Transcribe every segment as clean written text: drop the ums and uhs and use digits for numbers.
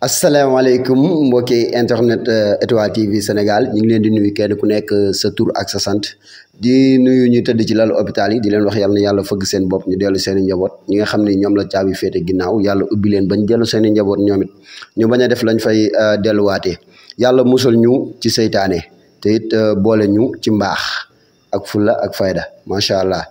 asalaamaaleykum mbokki internet Étoile TV Sénégal ñu ngi leen di nuyu kenn ku nekk sa tur ak sa sant di nuyu ñu tëdd ci lalu hôpital yi di leen wax yàlla na yàlla fëgg seen bopp ñu dellu seen i njaboot ñi nga xam ne ñoom la caabi féete ginnaaw yàlla ubbi leen bañ dellu seen i njaboot ñoom it ñu bañ a def lañ fay delluwaatee yàlla musal ñu ci seytaane te it boole ñu ci mbaax ak fulla ak fayda macha allah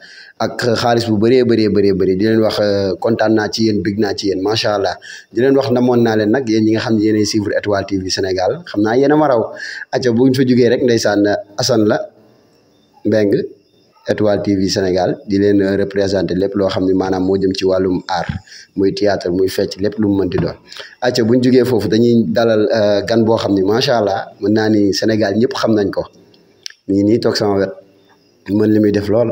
ak xaalis bu bëree bëri di leen wax kontaan naa ci yéen bég naa ci yéen macha allah di leen wax namoon naa leen nag yéen ñi nga xam ne yéenay suivre Étoile TV Sénégal xam naa yéen a ma raw acca bu ñu fa jógee rek ndeysaan Assane la Mbeng Étoile TV Sénégal di leen représenté lépp loo xam ne maanaam moo jëm ci wàllum art muy théâtre muy fecc lépp lu mu mënti doon acca bu ñu jógee foofu dañuy dalal gan boo xam ne macha allah mën naa ni Sénégal ñëpp xam nañ ko mi ngi nii toog sama wet mën li muy def lool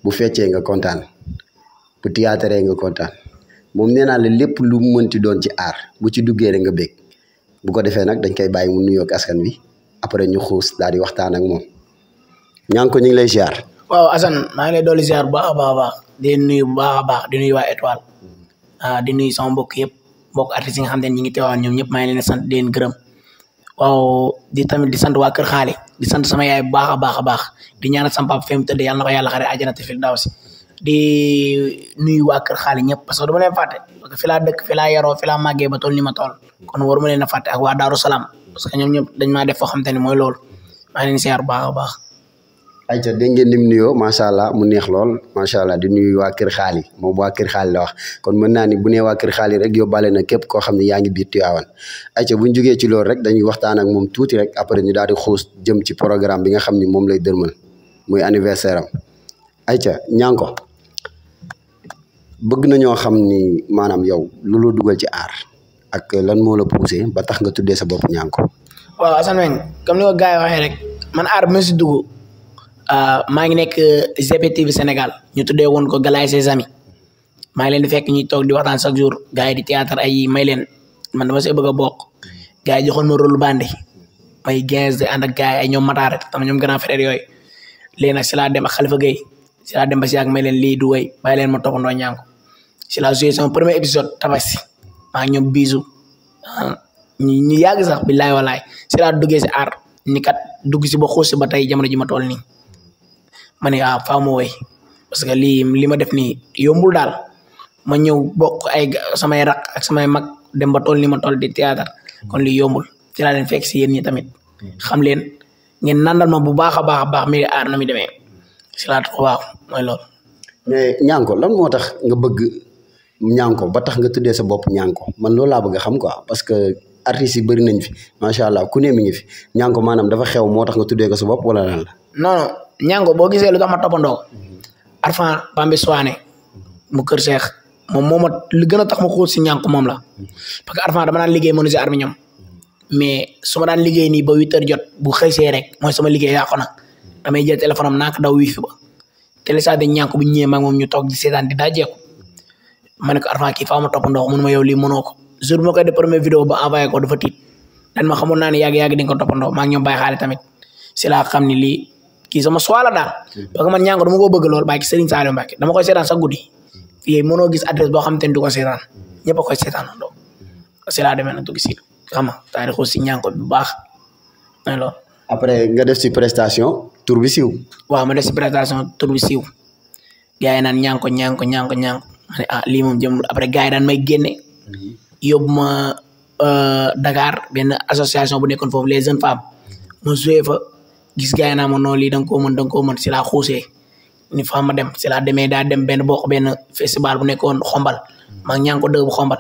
bu feccee nga kontaan bu théâtre nga kontaan moom nee naa la lépp lu mu mënti doon ci aar bu ci duggee rek nga bég bu ko defee nag dañ koy bàyyi mu nuyoo ak askan wi après ñu xuus daal di waxtaan ak moom ñaa ngi ko ñu ngi lay ziar. waaw Assane maa ngi lay dolli ziar bu baax a baax di nuyu bu baax a baax di nuyu waa Étoile di nuyu sama mbokk yëpp mbokk artistes yi nga xam ne ñi ngi teewaan ñoom ñëpp maa ngi leen di sant di leen gërëm waaw di tamit di sant waa Kër Xaali di sant sama yaay bu baax a baax di ñaanal sama papa fi mu tëdd yàlla na ko yàlla xare àjjana te firdawsi di nuyu waa Kër Xaali ñëpp parce que du ma leen fàtte parce que fi laa dëkk fi laa yaroo fi laa màggee ba toll ni ma toll kon waruma leen a fàtte ak waa Daaru Salaam parce que ñoom ñëpp dañ maa def foo xam te ne mooy loolu maa ngi leen siyaar bu baax a baax. ayca dégg ngeen ni mu nuyoo macha allah mu neex lool macha allah di nuyu waa Kër Xaali moom waa Kër Xaali la wax kon mën naa ni bu nee waa Kër Xaali rek yóbbaale na képp koo xam ne yaa ngi biir Tivaouane ayca bu ñu jógee ci loolu rek dañuy waxtaan ak moom tuuti rek après ñu daal di xuus jëm ci programme bi nga xam ni moom lay dërmal muy anniversaire am ayca Ñanko bëgg na ñoo xam ni maanaam yow lu la dugal ci aar ak lan moo la poussé ba tax nga tuddee sa bopp Ñanko. waaw Assane Weng comme ni ko gars yi waxee rek man aar bi ma si dugg maa ngi nekk GPTV Sénégal ñu tuddee woon ko Galaye ses amis maa ngi leen di fekk ñuy toog di waxtaan chaque jour gars yi di théâtre ay may leen man dama see bëgg a bokk gars yi joxoon ma rôle bandi may 15 di ànd ak gars yi ay ñoom mataare tam ñoom grand frère yooyu léegi nag si laa dem ak Khalifa Gueye si laa dem ba si yàgg may leen lii du way bàyyi leen ma toppandoo Ñanko si laa joué sama premier épisode Tabaski maa ngi ñoom bisu ñu yàgg sax billaay walaay si laa duggee si aar ni kat dugg si ba xuus si ba tey jamono ji ma toll nii ma ne faa ma woy parce que li ma def nii yombul daal ma ñëw bokk ay samay rak ak samay mag dem ba toll ni ma toll di théâtre kon lii yombul ci laa leen fekk si yéen ñi tamit xam leen ngeen nandal ma bu baax a baax mi aar na mi demee si laa waaw mooy loolu. mais Ñanko lan moo tax nga bëgg Ñanko ba tax nga tuddee sa bopp Ñanko man loolu laa bëgg a xam quoi parce que artistes yi bëri nañ fi macha allah ku ne mi ngi fi Ñanko maanaam dafa xew moo tax nga tuddee ko sa bopp wala lan la. non Ñanko boo gisee lu tax ma toppandoo Arfan Bambi Soane mu kër Cheikh moom moo ma li gën a tax ma xuut si Ñanko moom la parce que Arfan dama daan liggéey menuisier arminium mais su ma daan liggéey nii ba 8h jot bu xëysee rek mooy sama liggéey yàqu na damay jël téléphone am naa ko daw wifi ba téléchargé Ñanko bu ñëwee maag moom ñu toog di seetaan di daajeeku ma ne ko Arfan kii faa ma toppandoo mun ma yow lii mënoo ko jour bi ma koy def première vidéo ba envoyé ko dafa tiit dan ma xamoon naa ne yàgg di nga ko toppandoo maa ngi ñoom bàyyi xaale tamit si laa xam ni lii kii sama choix la daal parce que man Ñanko dama ko bëgg lool bàyyi Serigne Saliou Mbacké dama koy seetaan sax guddi fii mënoo gis adresse boo xam te ne du ko seetaan ñëpp a koy seetaan doo si laa demee nag dugg si xam nga taarixu si Ñanko bi bu baax mooy loolu. après nga def si prestation tur bi siiw. waaw ma def si prestation tur bi siiw gars yi naan Ñanko ma ne lii moom jëm après gars yi daan may génne yóbbu ma Dakar benn association bu nekkoon foofu les jeunes femmes ma joué fa gis gars yi naa ma noonu lii da nga koo mën si laa xuusee ni fa ma dem si laa demee daa dem benn festival bu nekkoon xombal maa ngi Ñanko 2 bu xombal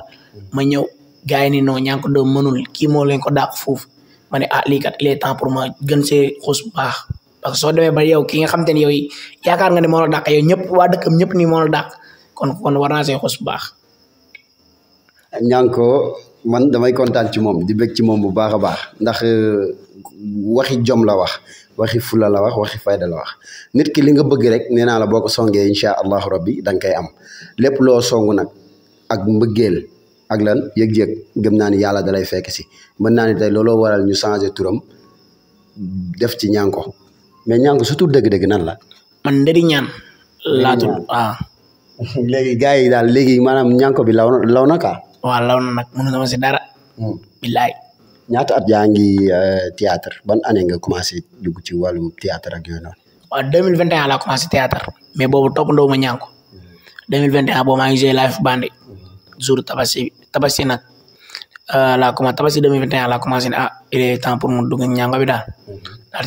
ma ñëw gars yi ni non Ñanko 2 mënul kii moo leen ko dàq foofu ma ne lii kat il est temps pour ma gën see xuus bu baax parce que soo demee ba yow ki nga xam te ne yow yaakaar nga ne moo la dàq yow ñëpp waa dëkkam ñëpp nii moo la dàq kon war naa see xuus bu baax. Ñanko man damay kontaan ci moom di bëgg ci moom bu baax a baax ndax waxi jom la wax waxi fula la wax waxi fayda la wax nit ki li nga bëgg rek nee naa la boo ko songee incha allahu rabbi da nga koy am lépp loo song nag ak mbëggeel ak lan yëg-yëg gëm naa ni yàlla dalay fekk si mën naa ni tey looloo waral ñu changé turam def ci Ñanko mais Ñanko surtout dëgg-dëgg nan la. man Ndëri Ñaan laa tudd waaw. léegi gars yi daal léegi maanaam Ñanko bi law na ka waaw law na nag mënu ma si dara billaay. ñaata at yaa ngi théâtre ban année nga commencé dugg ci wàllum théâtre ak yooyu noonu. waaw 2021 laa commencé théâtre mais boobu toppandoo ma ñànku 2021 boobu maa ngi joué live bandi jour tabaski nag laa commencé tabaski 2021 laa commencé ne il est temps pour mu dugg ñàngo bi daal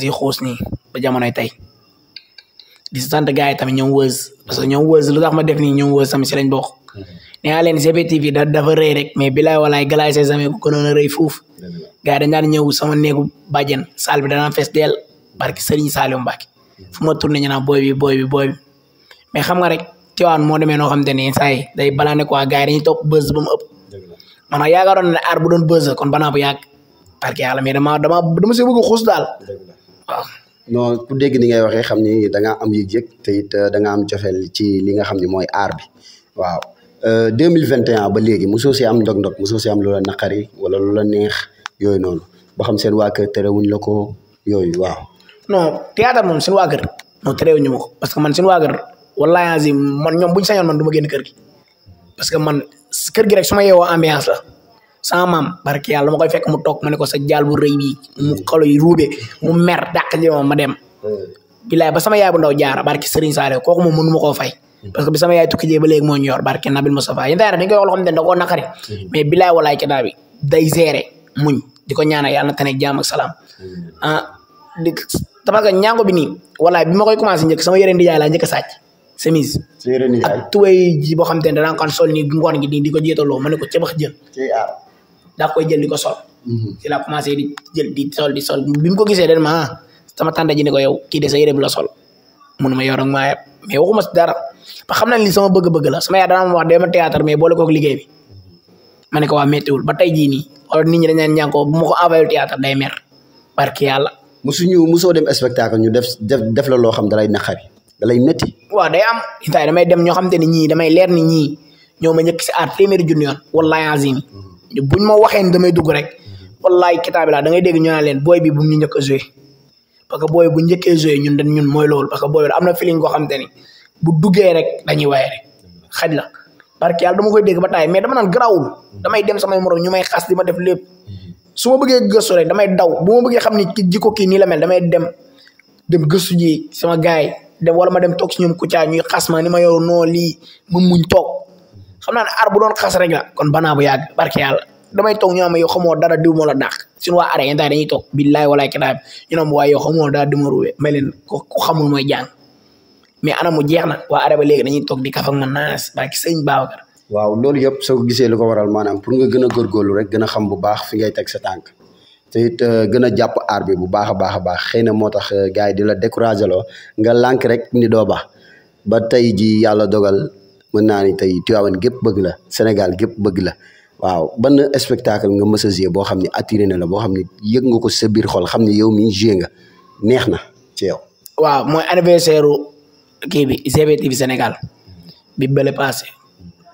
di xuus nii ba jamonoy tey di sant gars yi tamit ñoom wëz parce que ñoom wëz lu tax ma def nii ñoom wëz tamit si lañ bokk nee naa leen GPTV dafa rëy rek mais bilaay walaay galaay ses amis ku gënoon a rëy fuuf gars yi dañ daan ñëw sama néegu bàjjen salle bi danaan fees dell barki Serigne Saliou Mbacke fu ma tourné ñu naan booy bi mais xam nga rek Tivaouane moo demee noo xam te ne saa yi day balaane quoi gars yi dañuy topp buzz ba mu ëpp man nag yaakaaroon ne aar bu doon buzz kon banaa bu yàgg parce que yàlla mais dama si bëgg xuus daal waaw. non ku dégg ni ngay waxee xam ni da ngaa am yëg-yëg te it da nga am cofeel ci li nga xam ni mooy aar bi waaw 2021 ba léegi mosoo si am ndog-ndog mosoo si am lu la naqari wala lu la neex yooyu noonu ba xam seen waa kër terewuñ la ko yooyu waaw. non théâtre moom seen waa kër non terewuñu ma ko parce que man seen waa kër wallaahi azim man ñoom buñ sañoon man du ma génn kër gi parce que man kër gi rek su ma yeewoo ambiance la sama maam barki yàlla ma koy fekk mu toog ma ne ko sa jaal bu rëy bi mu xalo yi ruube mu mer dàq ji ma dem bilaay ba sama yaay bu ndaw jaara barki Serigne Saliou kooku moom mënu ma koo fay parce que bi sama yaay tukki jee ba léegi moo ñu yor barki Nabil Moustapha yéen dañ koy wax loo xam ne da koo naqari mais bilaay walaay ci daa bi day gérer muñ di ko ñaanal yàlla na tane jaam ak salaam parce que ñaango bi nii walaay bi ma koy commencé njëkk sama yére ndijaay laa njëkk a sàcc chemise ak tuwéy ji boo xam te ne danaa ko sol ni ngoon gi di ko jéetaloo ma ne ko cabax jël daa koy jël di ko sol ci la commencé di jël di sol bi mu ko gisee den ma sama tànta ji ne ko yow kii de sa yére bi la sol mënu ma yor ak maa mais waxuma si dara ba xam na li sama bëgg-bëgg la sama yaay dana ma wax dama théâtre mais boole kook liggéey bi ma ne ko waa méttiwul ba tey jii nii wala nit ñi dañ naan ñànkoo bu ma ko envoyé théâtre day mer barki yàlla musoo dem spectacle ñu def la loo xam dalay naqari dalay métti waaw day am itaay damay dem ñoo xam te ne ñii damay leer ni ñii ñoo ma njëkk si aar téeméeri junni yoon wallahi azim buñ ma waxee ni damay dugg rek wallahi kitaabi laa da ngay dégg ñu naan leen booy bi bu ñu njëkk a joué parce que booy bu njëkkee joué ñun mooy loolu parce que booy am na feeling koo xam te ni bu duggee rek dañuy waye rek xaj la parce que yàlla dama koy dégg ba taay mais dama naan garaawul damay dem samay morom ñu may xas di ma def lépp su ma bëggee gëstu rek damay daw bu ma bëggee xam ni jikko kii nii la mel damay dem gëstu ji sama gaay dem wala ma dem toog si ñoom Kouthia ñuy xas ma ni ma yow noo lii ma muñ toog xam naa ne aar bu doon xas rek la kon banaa bu yàgg barke yàlla damay toog ñu am yow xamoo dara diw moo la dàq suñu waa are yéen dañuy toog billaay walaay kitaab ñu ne waaye yow xamoo dara di ma ruwee may leen ko xamul mooy jàng mais ana mu jeex na waa are ba léegi dañuy toog di kaf ak man naas barke sëñ Babacar. waaw loolu yëpp soo ko gisee lu ko waral maanaam pour nga gën a góorgóorlu rek gën a xam bu baax fi ngay teg sa tànk te it gën a jàpp aar bi bu baax a baax xëy na moo tax gars yi di la découragé loo nga lànk rek ni doo baax ba tey ji yàlla dogal mën naa ni tey Tivaouane gépp bëgg la Sénégal gépp bëgg la waaw ban spectacle nga mës a joué boo xam ne attiré na la boo xam ne yëg nga ko sa biir xol xam ne yow mi joué nga neex na ci yow. waaw mooy anniversaire kii bi GPTV Sénégal bi bële passé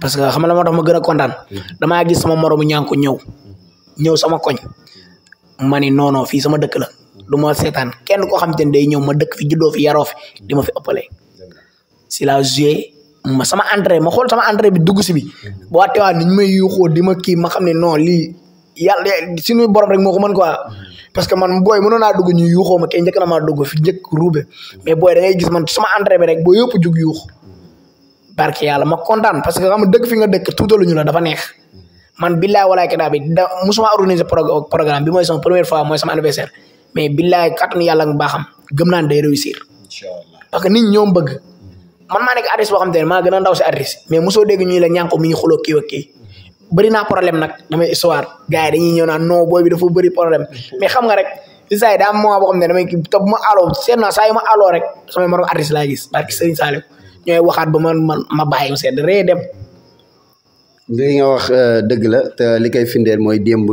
parce que xam nga moo tax ma gën a kontaan damaa gis sama moromu ñànku ñëw sama koñ ma ni non fii sama dëkk la du ma seetaan kenn koo xam te ne day ñëw ma dëkk fi juddoo fi yaroo fi di ma fi ëppalee si la joué ma sama entrée ma xool sama entrée bi dugg si bi boo teewaat ni ñu may yuuxoo di ma kii ma xam ne non lii yàlla suñu borom rek moo ko mën quoi parce que man booy mënoon naa dugg ñu yuuxoo ma kenn njëkk na maa dugg fi njëkk ruube mais booy da ngay gis man sama entrée bi rek boo yëpp jug yuuxu barke yàlla ma kontaan parce que xam nga dëkk fi nga dëkk tuutaluñu la dafa neex man billaay walaay kitaab bi musuma organiser programme bi mooy sama première fois mooy sama anniversaire mais billaay kàttanu yàlla nga baaxam gëm naa ne day réussir parce que nit ñi ñoom bëgg man maa nekk artiste boo xam te ne maa gën a ndaw si artiste mais mosoo dégg ñuy la ñànko mi ngi xuloo kii ak kii bëri naa problème nag damay histoire gars yi dañuy ñëw naan non booy bi dafa bëri problème mais xam nga rek si saa yi daa am moment boo xam ne damay kii topp ma aloo seet naa saa yu ma aloo rek samay morom artiste laa gis barki Serigne Saliou ñooy waxaat ba man ma bàyyi sedd ree dem li nga wax dëgg la te li koy findeel mooy démb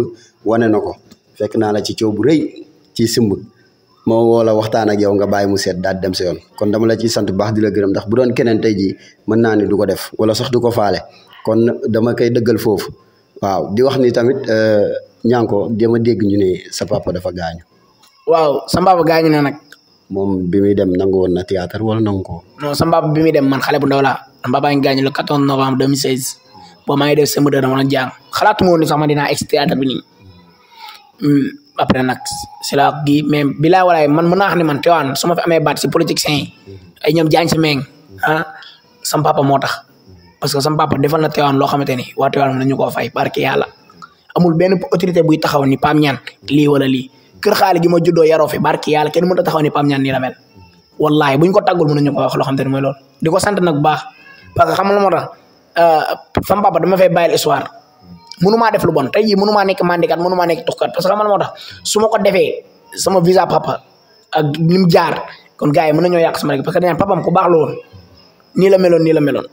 wane na ko fekk naa la ci coow bu rëy ci simb moo woo la waxtaan ak yow nga bàyyi mu seet daal dem sa yoon kon dama la ciy sant bu baax di la gërëm ndax bu doon keneen tey jii mën naa ni du ko def wala sax du ko faale kon dama koy dëggal foofu waaw di wax ni tamit ñànko dama dégg ñu ne sa papa dafa gaañu. waaw sa papa gaañu na nag. moom bi muy dem nangu woon na théâtre wala nangu ko. non sa papa bi muy dem man xale bu ndaw laa sa papa ngi gaañu le 14 novembre 2016 boo maa ngi def CM2 dama doon jàng xalaatuma woon ni sax ma dinaa egg théâtre bi nii après nag si la gi mais bilaay walaay man mën naa xam ne man Tivaouane su ma fi amee baat si politiciens yi ay ñoom jaañ si meeng sam papa moo tax parce que sam papa defal na Tivaouane loo xamante ni waa Tivaouane mën nañu koo fay barki yàlla amul benn autorité buy taxaw ni Pape Niane lii wala lii kër xaali gi ma juddoo yaroo fi barki yàlla kenn mënut a taxaw ni Pape Niane nii la mel wallahi buñ ko tàggul mën nañu ko wax loo xamante ni mooy loolu di ko sant nag bu baax parce que xam nga la moo tax sam papa dama fay bàyyil histoire mënumaa def lu bon tey jii mënumaa nekk mandikat mënumaa nekk tuxkat parce que xam nga la moo tax su ma ko defee sama visa papa ak ni mu jaar kon gars yi mën nañoo yàq sama rek parce que dañaan papam ku baax la woon nii la meloon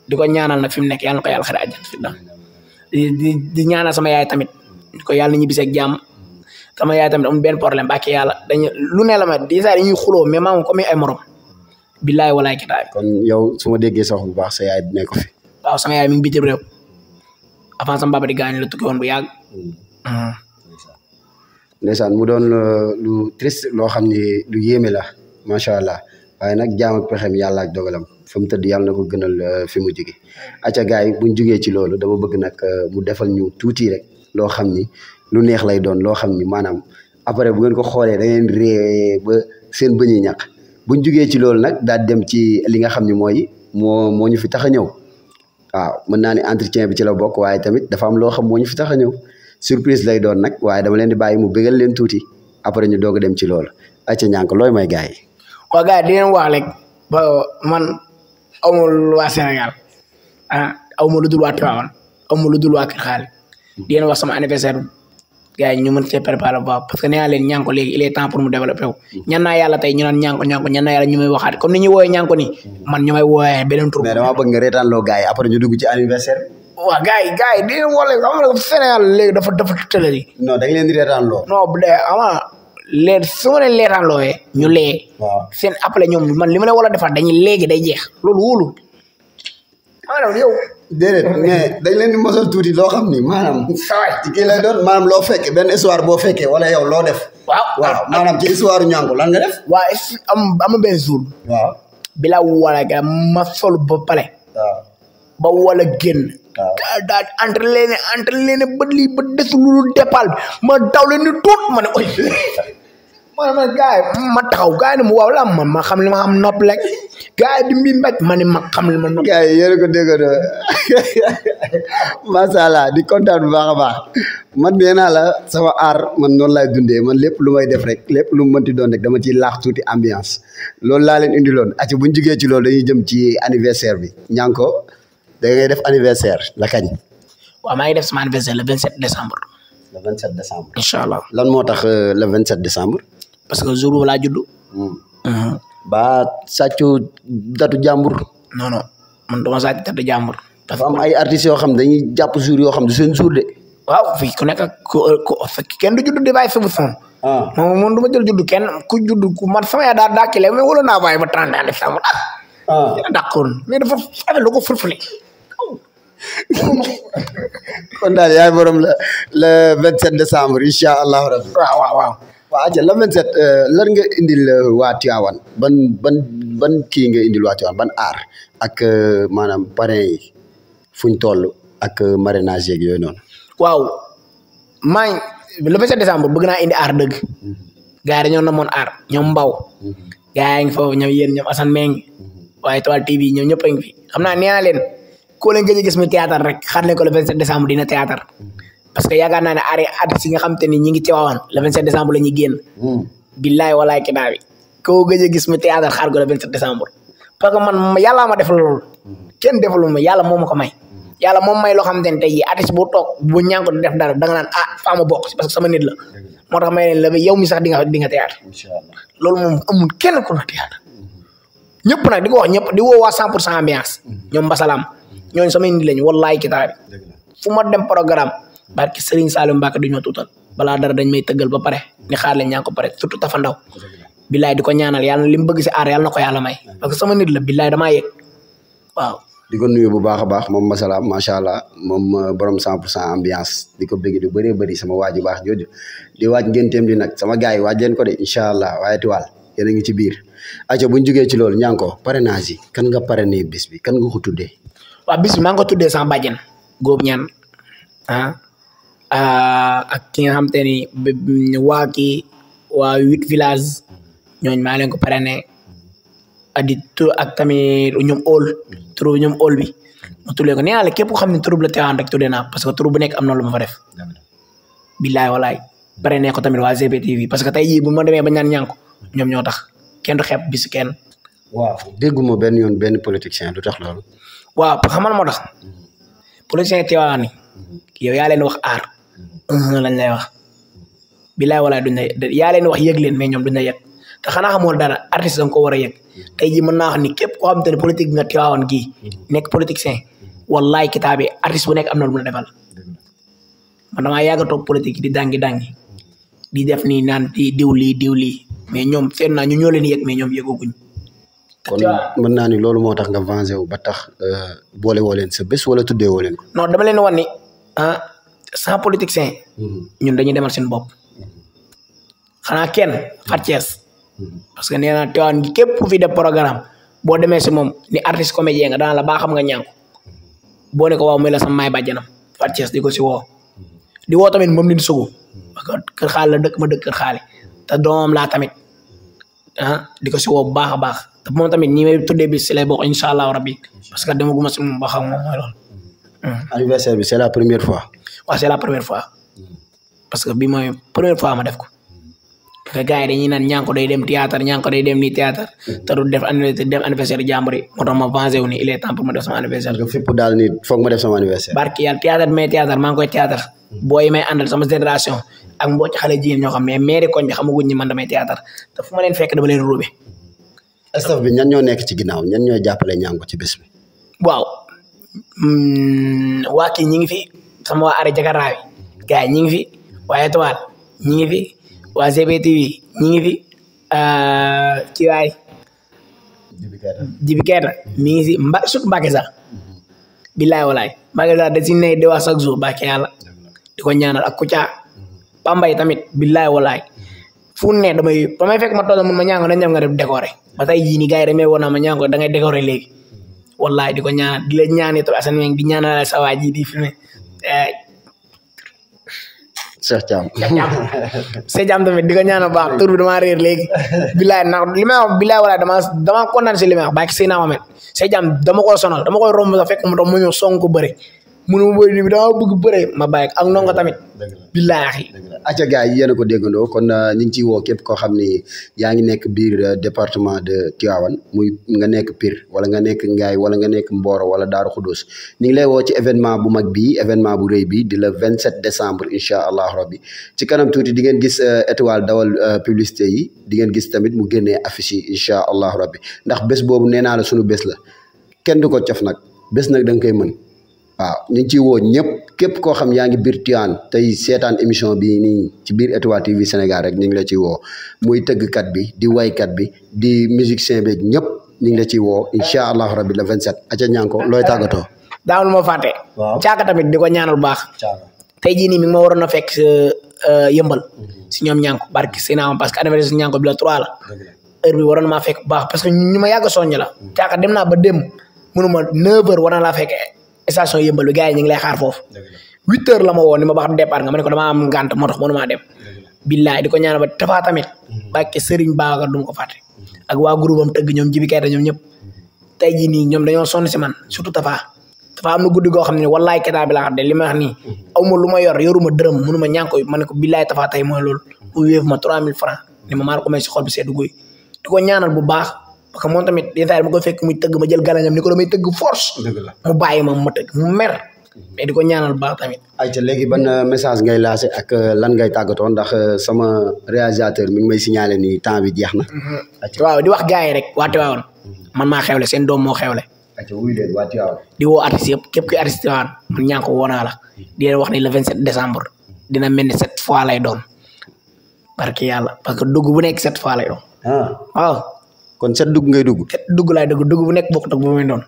di ko ñaanal nag fi mu nekk yàlla na ko yàlla xare àjjana fi da di ñaanal sama yaay tamit di ko yàlla na ñibbisi ak jàmm sama yaay tamit amul benn problème bàkki yàlla dañu lu ne la ma di saa dañuy xuloo mais maa moom comme ay morom billaay walaay kitaay kon yow su ma déggee sa wax bu baax sa yaay nekk fi waaw sama yaay mi ngi bitim réew avant sama baba di gaañ la tukki woon bu yàgg ndeysaan mu doon lu triste loo xam ne lu yéeme la macha allah waaye nag jaam ak pexem yàlla ak dogalam fa mu tëdd yàlla na ko gënal fi mu jóge acca gars yi buñ jógee ci loolu dama bëgg nag mu defal ñu tuuti rek loo xam ni lu neex lay doon loo xam ni maanaam après bu ngeen ko xoolee da ngeen ree ba seen bëñ yi ñàkk buñ jógee ci loolu nag daal dem ci li nga xam ni moo ñu fi tax a ñëw waaw mën naa ne entretien bi ci la bokk waaye tamit dafa am loo xam moo ñu fi tax a ñëw surprise lay doon nag waaye dama leen di bàyyi mu bégal leen tuuti après ñu doog a dem ci loolu acca ñànk looy may gars yi waaw gars yi di leen wax rek ba man awma waa Sénégal awma lu dul waa Tivaouane awma lu dul waa Kër Xaali di leen wax sama anniversaire gars yi ñu mën cee préparer bu baax parce que nee naa leen ñànko léegi il est temps pour mu développer wu ñaan naa yàlla tey ñu naan ñànko ñaan naa yàlla ñu may waxaat comme ni ñuy woowee ñànko nii man ñu may woowee beneen tur mais dama bëgg nga reetaan loo gars yi après ñu dugg ci anniversaire waaw gars yi di leen wole xam nga Sénégal léegi dafa tële yi non da nga leen di reetaan loo non bu dee ama leen su ma leen leetaan loowee ñu lee seen appelé ñoom man li ma leen wala defaat dañuy léegi day jeex loolu wóolu maanaam yow déedéet mais dañ leen di mosal tuuti loo xam ni maanaam ci kii lay doon maanaam loo fekkee benn histoire boo fekkee wala yow loo def waaw maanaam ci histoire ñànku lan nga def waaw am benn jour waaw bila wala ga ma sol ba pale ba wala génn daal entre leen ba lii ba desul lu dépal bi ma daw leen ni tuut ma ne oy man gars yi ma taxaw gars yi ne mu waaw la ma xam li ma xam nopp rek gars yi di mbi mbaj ma ne ma xam li ma nopp gars yi yéen ko déggoo macha allah di kontaan bu baax a baax man nee naa la sama aar man noonu laay dundee man lépp lu may def rek lépp lu mu mënti doon rek dama ciy laax tuuti ambiance loolu laa leen indiloon acca buñ jugee ci loolu dañuy jëm ci anniversaire bi ñànko da ngay def anniversaire la kañ waaw maa ngi def sama anniversaire le 27 décembre le 27 décembre incha allah lan moo tax le 27 décembre parce que jour boobu laa judd ba sàccu datu jàmbur non man dama sàcc datu jàmbur dafa am ay artistes yoo xam dañuy jàpp jour yoo xam du seen jour de waaw fii ku nekk ku kenn du judd di bàyyi sa son moom du ma jël judd kenn ku judd ku man sama yaa daa daakile mais wala naa bàyyi ba 30 décembre d'accord mais dafa affaire lu ko furfule kon daal yaay borom le 27 décembre incha allah rabbi waaw aja le 27 lan nga indil waa Tivaouane ban kii nga indil waa Tivaouane ban aar ak maanaam parrain yi fuñ toll ak marrainage yeeg yooyu noonu waaw le 27 décembre bëgg naa indi aar dëgg gars yi dañoo namoon aar ñoom mbaw gars yi ngi foofu ñoom yéen ñoom Assane Meng waaye Toile TV ñoom ñëpp a ngi fi xam naa nee naa leen koo leen gëj a gis mu théâtre rek xaar leen ko le 27 décembre dina théâtre parce que yaakaar naa ne aar artistes yi nga xam te ni ñi ngi Tivaouane le 27 décembre la ñuy génn billaay walaay kidaa bi koo gëj a gis mu théâtre xaar ko le 27 décembre parce que man yàllaa ma def loolu kenn defulu ma yàlla moo ma ko may yàlla moom may loo xam te ne tey jii artiste bu toog bu ñànko di def dara da nga naan faa ma bokk parce que sama nit la moo tax may leen la yow mi sax di nga théâtre loolu moom amul kenn ku na théâtre ñëpp nag di ko wax ñëpp di woo waa 100% ambiance ñoom Mbasalam ñooñu samay nit lañu wallaay kitaab fu ma dem programme barki Serigne Saliou Mbacke du ñoo tuutal balaa dara dañ may tëggal ba pare ni xaar leen ñaa ko pare surtout Tafa Ndaw billaay di ko ñaanal yàlla li mu bëgg si aar yàlla na ko yàlla may parce que sama nit la billaay damaa yëg waaw di ko nuyu bu baax a baax moom Mbasalam macha allah moom borom 100% ambiance di ko bëgg du bëree bëri sama waaju baax jooju di waaj ngénteem di nag sama gars yi waaj leen ko de incha allah waaye tuwaal yéen a ngi ci biir aca buñ jógee ci loolu ñaa ngi ko parrainage yi kan nga parrainé bis bi kan nga ko tuddee waaw bis bi maa ngi ko tuddee sama bàjjen góob ñaan ak ki nga xamante ni waa kii waa 8 village ñooñu maa leen ko parrainé di tur ak tamit ñoom turu ñoom bi ma tuddee ko nee naa la képp ko xam ne turu la Tivaouane rek tuddee naa parce que turu bu nekk am na lu ma fa def billaay walaay parrainé ko tamit waa GPTV parce que tey jii bu ma demee ba ñaan ñànk ñoom ñoo tax kenn du xeeb bis kenn. waaw dégguma benn yoon benn politicien lu tax loolu. waaw xamal moo tax politicien Tivaouane yow yaa leen wax aar lañ lay wax billaay walaay duñ la yaa leen wax yëg leen mais ñoom duñ la yëg te xanaa xamoo dara artiste danga ko war a yëg tey jii mën naa wax ni képp koo xamante ne politique nga Tivaouane gii nekk politicien wallaay kitaabi artiste bu nekk am na lu mu la defal man damaa yàgg a toog politique di dangi di def nii naan di diw lii mais ñoom seet naa ñu ñoo leen yëg mais ñoom yëgaguñ. kon mën naa ni loolu moo tax nga vengé wu ba tax boole woo leen sa bés wala tuddee woo leen ko. non dama leen wan ni sans politicien ñun dañuy demal seen bopp xanaa kenn Fatou Thiès parce que nee naa Tivaouane gi képp ku fi def programme boo demee si moom ni artiste comédien nga daan la baa xam nga ñànku boo ne ko waaw muy la sama maay bàjjanam Fatou Thiès di ko si woo di woo tamit moom nit sugu parce que kër xaali la dëkk ma dëkk kër xaali te doomam laa tamit di ko si woo bu baax a baax te moom tamit ñi may tuddee bis si lay bokk incha allahu rabbi parce que dama guma si moom ba xam moom mooy loolu. anniversaire bi c'est la première fois. waaw c'est la première fois parce que bi mooy première fois ma def ko parce que gars yi dañuy naan ñànko day dem théâtre ñànko day dem nii théâtre te du def anniversaire jàmbur yi moo tax ma vengé wu ni il est temps pour ma def sama anniversaire. nga fépp daal ni foog ma def sama anniversaire. barki yàlla théâtre bi may théâtre maa ngi koy théâtre booy may àndal sama génération ak mbocc xale jigéen ñoo xam mais mairie koñ bi xamaguñ ñi man damay théâtre te fu ma leen fekk dama leen ruube. staff bi ñan ñoo nekk ci ginnaaw ñan ñoo jàppale ñànko ci bés bi. waaw waa kii ñi ngi fi sama waa Are Jakarta bi gars yi ñi ngi fi waa Étoile ñi ngi fi waa GPTV ñi ngi fi ci waay Jibi Keita mi ngi si surtout Mbacke sax billaay walaay Mbacke sax da si ne di wax chaque jour bàkke yàlla di ko ñaanal ak Kouthia Pambay tamit billaay walaay fu ne damay fekk ma toog mun ma ñaango dañ dem nga def décorer ba tey jii nii gars yi damay woon naa ma ñaango da ngay décorer léegi wallaay di ko ñaan di la ñaanee tamit Assane Meng di ñaanal sa waa ji di filmer Cheikh Thiam Cheikh Thiam tamit di ko ñaanal baax tur bi damaa réer léegi bilaay ndax li may wax bilaay walaay dama kontaan si li may wax bàyyi Seyna Mohamed Cheikh Thiam dama koy sonal dama koy romb sax fekk mu doon mu ñëw song ko bëre munu ma bëri bi dama bëgg bëre ma bàyyi ak ndongo tamit bilaay acca gars yi yéen a ko déggandoo kon ñu ngi ciy woo képp koo xam ni yaa ngi nekk biir département de Tivaouane muy nga nekk Pire wala nga nekk Ngaye wala nga nekk Mboro wala Daaru Khoudoss ñu ngi lay woo ci événement bu mag bii événement bu rëy bi di le 27 décembre incha allah rabbi ci kanam tuuti di ngeen gis étoile dawal publicité yi di ngeen gis tamit mu génnee affiche yi incha allah rabbi ndax bés boobu nee naa la sunu bés la kenn du ko cof nag bés nag da nga koy mën waaw ñu ngi ciy woo ñëpp képp koo xam yaa ngi biir Tivaouane tey seetaan émission bi nii ci biir Étoile TV Sénégal rek ñu ngi la ciy woo muy tëggkat bi di waykat bi di musicien bi ñëpp ñu ngi la ciy woo incha allah rabbi le 27 aca ñànko looy tàggatoo. daawul ma fàtte. waaw caaka tamit di ko ñaanal bu baax. tey jii nii mi ngi ma waroon a fekk yëmbal si ñoom ñànko barki si naam parce que anniversaire si ñànko bi la 3 la heure bi waroon na maa fekk bu baax parce que ñu ma yàgg a soññ la caaka dem naa ba dem mënuma 9h war na laa fekk station yëmbal bi gars yi ñu ngi lay xaar foofu 8h la ma woo ni ma baax départ nga ma ne ko dama am ngànt moo tax mënumaa dem billaay di ko ñaanal ba Tafa tamit bàkke Serigne Babacar du ma ko fàtte ak waa groupe am tëgg ñoom Jibi Keita ñoom ñëpp tey jii nii ñoom dañoo sonn si man surtout Tafa am na guddi goo xam ne wallaay Keita bi laa xam ne li ma wax nii aw ma lu ma yor yoruma dërëm mënu ma ñànk ko ma ne ko billaay Tafa tey mooy loolu mu wéef ma 3000 francs ni ma maa ko may si xol bi seddu guy di ko ñaanal bu baax parce que moom tamit yenn saa yi ma koy fekk muy tëgg ma jël galañam ni ko damay tëgg force mu bàyyi ma tëgg mu mer mais di ko ñaanal baax tamit. ayca léegi ban message ngay lancé ak lan ngay tàggatoo ndax sama réalisateur mi ngi may signalé ni temps bi jeex na. waaw di wax gars yi rek waa Tivaouane man maa xewle seen doom moo xewle. ayca wuyu leen waa Tivaouane. di woo artistes yëpp képp kuy artiste Tivaouane man ñaa ko woo naa la di leen wax ni le 27 décembre dina mel ni 7 fois lay doon barki yàlla parce que dugg bu nekk 7 fois lay doon. waaw. kon 7 dugg ngay dugg. 7 dugg laay dugg bu nekk bokkut ak bu muy doon.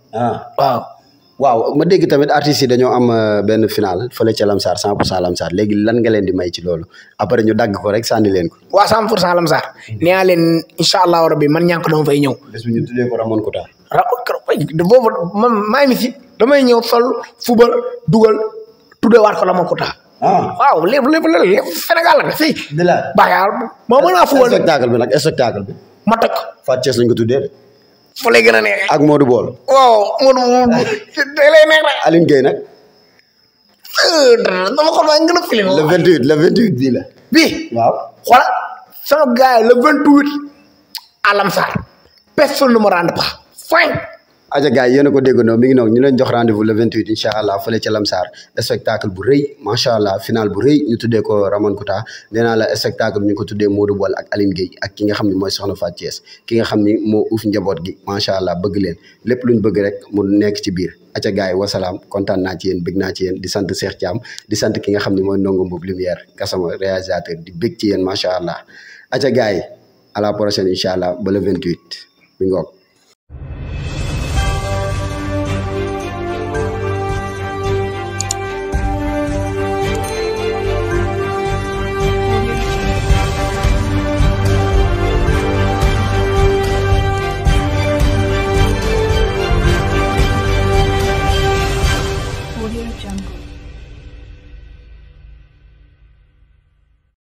waaw ma dégg tamit artistes yi dañoo am benn final fële ca Lamsar 100% Lamsar léegi lan nga leen di may ci loolu après ñu dagg ko rek sànni leen ko. waaw 100% Lamsar. nee naa leen incha allahu rabbi man ñàkk dama fay ñëw. bés bu ñu tuddee ko Ramon Kouta. boobu man maa ngi fi damay ñëw sol fubal dugal tuddeewaat ko Ramon Kouta waaw lépp Sénégal la fii. di la baaxal moo mën a football spectacle bi nag spectacle bi. ma toj ko. Fatou Thiès lañ ko tuddee de. fu lay gën a neexee. ak Modou Bol. waaw Modou day lay neex rek. Aline Gueye nag. dama xool waaye ngeen a film. le 28 bii la. bii. waaw. xoolal sama gars yi le 28 à Lamsar personne ne me rende pas fin. aja gars yi yéen a ko déggandoo mi ngi noonu ñu leen jox rendez-vous le 28 incha allah fële ca Lamsar spectacle bu rëy macha allah final bu rëy ñu tuddee ko Ramankuta nee naa la spectacle ñu ko tuddee Modou Bol ak Aline Gueye ak ki nga xam ne mooy Soxna Fatou Thiès ki nga xam ni moo uuf njaboot gi macha allah bëgg leen lépp luñ bëgg rek mu nekk ci biir aca gars yi wasalaam kontaan naa ci yéen bëgg naa ci yéen di sant Cheikh Thiam di sant ki nga xam ne mooy Ndongo Mboub Lumière Gassama réalisateur di bëgg ci yéen macha allah aca gars yi à la prochaine incha allah ba le 28 mi ngoog